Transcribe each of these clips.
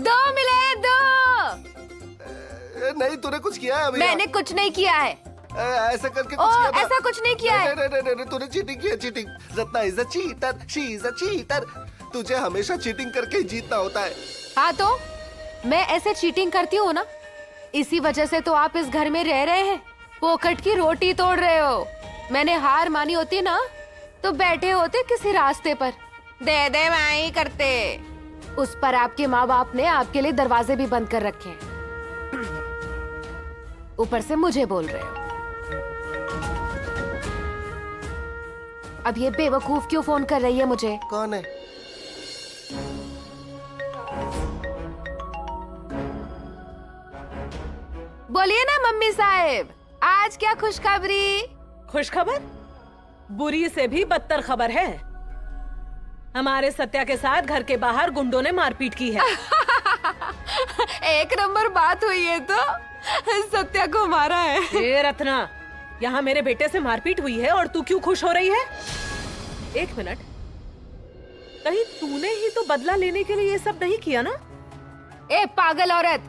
दो मिले दो। नहीं, तूने कुछ किया है अभी? मैंने कुछ नहीं किया है। ऐसा करके कुछ किया था? ऐसा कुछ नहीं किया है। नहीं, तूने चीटिंग किया, cheating. Ratna is a cheater, she is a cheater. तुझे हमेशा चीटिंग करके ही जीतना होता है। हाँ तो मैं ऐसे चीटिंग करती हूँ ना, इसी वजह से तो आप इस घर में रह रहे हैं, पोकट की रोटी तोड़ रहे हो। मैंने हार मानी होती ना तो बैठे होते किसी रास्ते पर, दे दे मैं ही करते। उस पर आपके माँ बाप ने आपके लिए दरवाजे भी बंद कर रखे हैं, ऊपर से मुझे बोल रहे हो। अब ये बेवकूफ क्यों फोन कर रही है मुझे? कौन है? बोलिए ना मम्मी साहब, आज क्या खुशखबरी? खुशखबर? बुरी से भी बदतर खबर है। हमारे सत्या के साथ घर के बाहर गुंडों ने मारपीट की है। एक नंबर बात हुई है तो सत्या को मारा है। ए रत्ना, यहाँ मेरे बेटे से मारपीट हुई है और तू क्यों खुश हो रही है? एक मिनट, कहीं तूने ही तो बदला लेने के लिए ये सब नहीं किया ना? ए पागल औरत,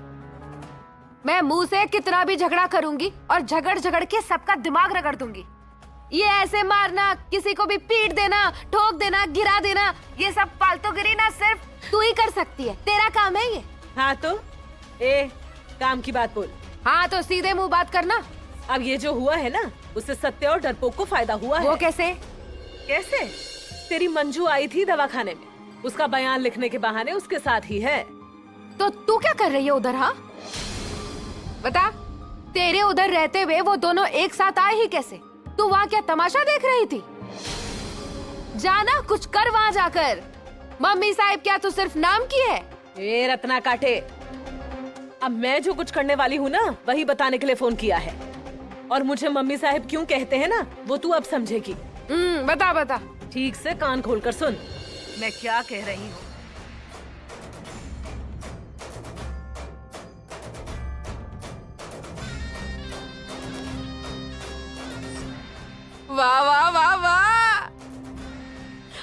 मैं मुंह से कितना भी झगड़ा करूंगी और झगड़ झगड़ के सबका दिमाग रगड़ दूंगी। ये ऐसे मारना, किसी को भी पीट देना, ठोक देना, गिरा देना, ये सब फालतूगिरी ना सिर्फ तू ही कर सकती है। तेरा काम है ये। हाँ तो ए काम की बात बोल। हाँ तो सीधे मुंह बात करना। अब ये जो हुआ है ना, उससे सत्या और डरपोक को फायदा हुआ है। वो कैसे? कैसे? तेरी मंजू आई थी दवाखाने में, उसका बयान लिखने के बहाने उसके साथ ही है। तो तू क्या कर रही है उधर? हाँ बता, तेरे उधर रहते हुए वो दोनों एक साथ आए ही कैसे? तू वहाँ क्या तमाशा देख रही थी? जाना कुछ कर वहाँ जाकर। मम्मी साहब क्या तू सिर्फ नाम की है? ए रत्ना काटे, अब मैं जो कुछ करने वाली हूँ ना, वही बताने के लिए फोन किया है। और मुझे मम्मी साहब क्यों कहते हैं ना, वो तू अब समझेगी। बता बता। ठीक से कान खोलकर सुन, मैं क्या कह रही हूँ। वाह वाह वाह वाह,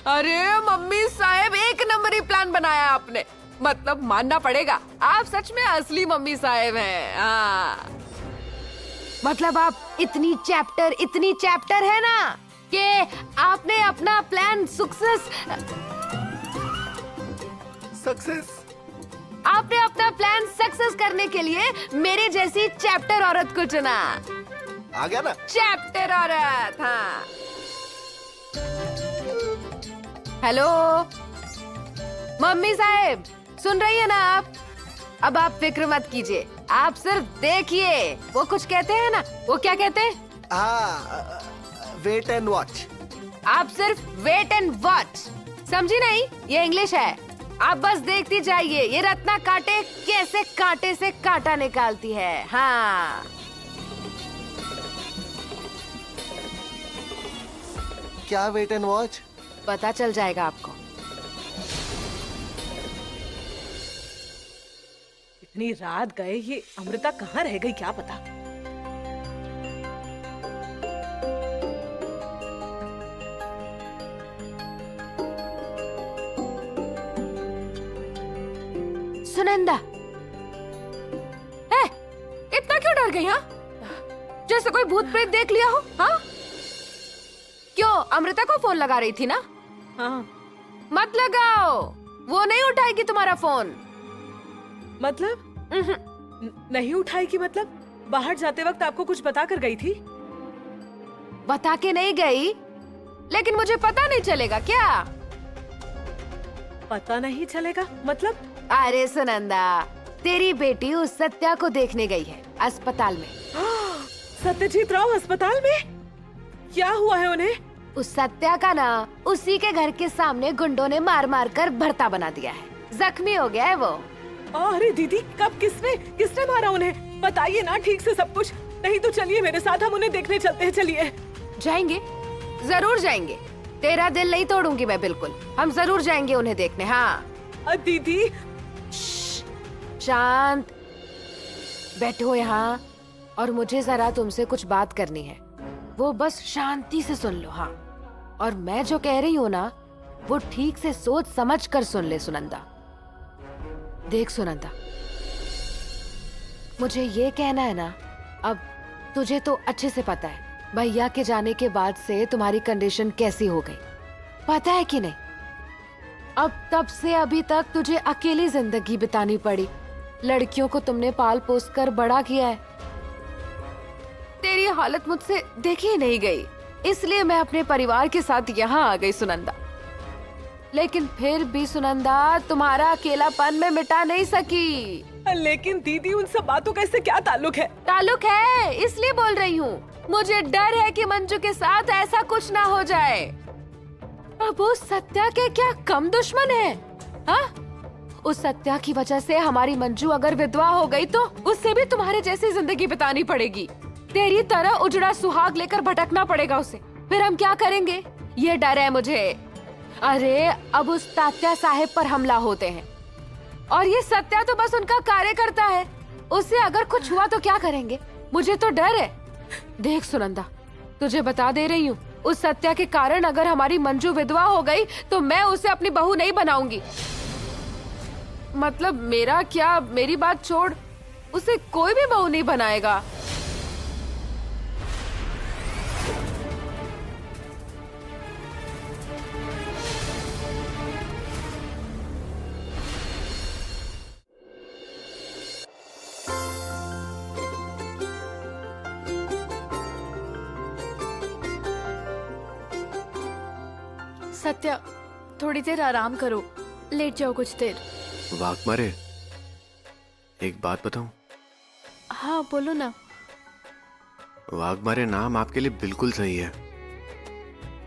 अरे मम्मी साहब एक नंबर ही प्लान बनाया आपने। मतलब मानना पड़ेगा, आप सच में असली मम्मी साहब हैं। हाँ मतलब आप इतनी चैप्टर है ना कि आपने अपना प्लान आपने अपना प्लान सक्सेस करने के लिए मेरे जैसी चैप्टर औरत को चुना। आ गया ना? चैप्टर औरत। हाँ हेलो मम्मी साहब, सुन रही है ना आप? अब आप फिक्र मत कीजिए, आप सिर्फ देखिए। वो कुछ कहते हैं ना, वो क्या कहते हैं? हाँ, वेट एंड वॉच। आप सिर्फ वेट एंड वॉच, समझी नहीं? ये इंग्लिश है। आप बस देखती जाइए, ये रत्ना काटे कैसे कांटे से कांटा निकालती है। हाँ क्या वेट एंड वॉच? पता चल जाएगा आपको। इतनी रात गए, ये अमृता कहाँ रह गई क्या पता। सुनंदा, इतना क्यों डर गई? हाँ जैसे कोई भूत प्रेत देख लिया हो। हाँ क्यों, अमृता को फोन लगा रही थी ना? हाँ मत लगाओ, वो नहीं उठाएगी तुम्हारा फोन। मतलब नहीं उठाएगी? मतलब बाहर जाते वक्त आपको कुछ बता कर गई थी? बता के नहीं गई, लेकिन मुझे पता नहीं चलेगा क्या? पता नहीं चलेगा मतलब? अरे सुनंदा, तेरी बेटी उस सत्या को देखने गई है अस्पताल में। सत्यजीत राव अस्पताल में? क्या हुआ है उन्हें? उस सत्या का ना उसी के घर के सामने गुंडों ने मार मार कर भरता बना दिया है, जख्मी हो गया है वो। अरे दीदी, कब, किसने मारा उन्हें? बताइए ना ठीक से सब कुछ। नहीं तो चलिए मेरे साथ, हम उन्हें देखने चलते हैं। चलिए। जाएंगे, जरूर जाएंगे। तेरा दिल नहीं तोड़ूंगी मैं, बिल्कुल। हम जरूर जाएंगे उन्हें देखने। हाँ दीदी। शांत बैठो यहाँ, और मुझे जरा तुमसे कुछ बात करनी है। वो बस शांति से सुन लो। हाँ, और मैं जो कह रही हूँ ना, वो ठीक से सोच समझ कर सुन ले सुनंदा। देख सुनंदा, मुझे ये कहना है ना, अब तुझे तो अच्छे से पता है भैया के जाने के बाद से तुम्हारी कंडीशन कैसी हो गई, पता है कि नहीं? अब तब से अभी तक तुझे अकेली जिंदगी बितानी पड़ी। लड़कियों को तुमने पाल पोस कर बड़ा किया है। तेरी हालत मुझसे देखी नहीं गई, इसलिए मैं अपने परिवार के साथ यहाँ आ गई सुनंदा। लेकिन फिर भी सुनंदा तुम्हारा अकेलापन में मिटा नहीं सकी। लेकिन दीदी, उन सब बातों का इससे क्या ताल्लुक है? ताल्लुक है, इसलिए बोल रही हूँ। मुझे डर है कि मंजू के साथ ऐसा कुछ ना हो जाए। अब वो सत्या के क्या कम दुश्मन है? हाँ? उस सत्या की वजह से हमारी मंजू अगर विधवा हो गई तो उससे भी तुम्हारे जैसी जिंदगी बितानी पड़ेगी। तेरी तरह उजड़ा सुहाग लेकर भटकना पड़ेगा उसे। फिर हम क्या करेंगे? ये डर है मुझे। अरे अब उस तात्या साहेब पर हमला होते हैं और ये सत्या तो बस उनका कार्य करता है। उससे अगर कुछ हुआ तो क्या करेंगे? मुझे तो डर है। देख सुनंदा, तुझे बता दे रही हूँ, उस सत्या के कारण अगर हमारी मंजू विधवा हो गई तो मैं उसे अपनी बहू नहीं बनाऊंगी। मतलब मेरा क्या, मेरी बात छोड़, उसे कोई भी बहू नहीं बनाएगा। सत्या, थोड़ी देर आराम करो, लेट जाओ कुछ देर। वाघमारे, एक बात बताऊं? हाँ बोलो ना। वाघमारे नाम आपके लिए बिल्कुल सही है।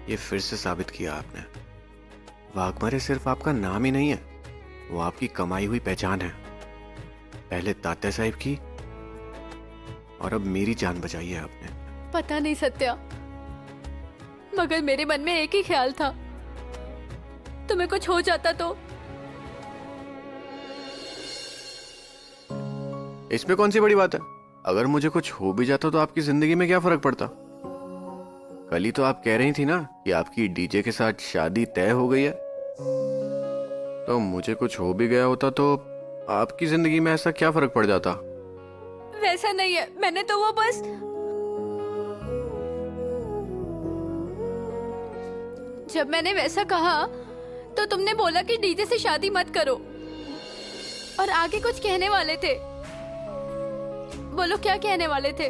ये फिर से साबित किया आपने। वाघमारे सिर्फ आपका नाम ही नहीं है, वो आपकी कमाई हुई पहचान है। पहले तात्या साहिब की और अब मेरी जान बचाई है आपने। पता नहीं सत्या, मगर मेरे मन में एक ही ख्याल था, तुम्हें कुछ हो जाता तो। इसमें कौन सी बड़ी बात है? अगर मुझे कुछ हो भी जाता तो आपकी जिंदगी में क्या फर्क पड़ता? कल ही तो आप कह रही थी ना कि आपकी डीजे के साथ शादी तय हो गई है। तो मुझे कुछ हो भी गया होता तो आपकी जिंदगी में ऐसा क्या फर्क पड़ जाता? वैसा नहीं है, मैंने तो वो बस जब मैंने वैसा कहा तो तुमने बोला कि डीजे से शादी मत करो और आगे कुछ कहने वाले थे। बोलो क्या कहने वाले थे?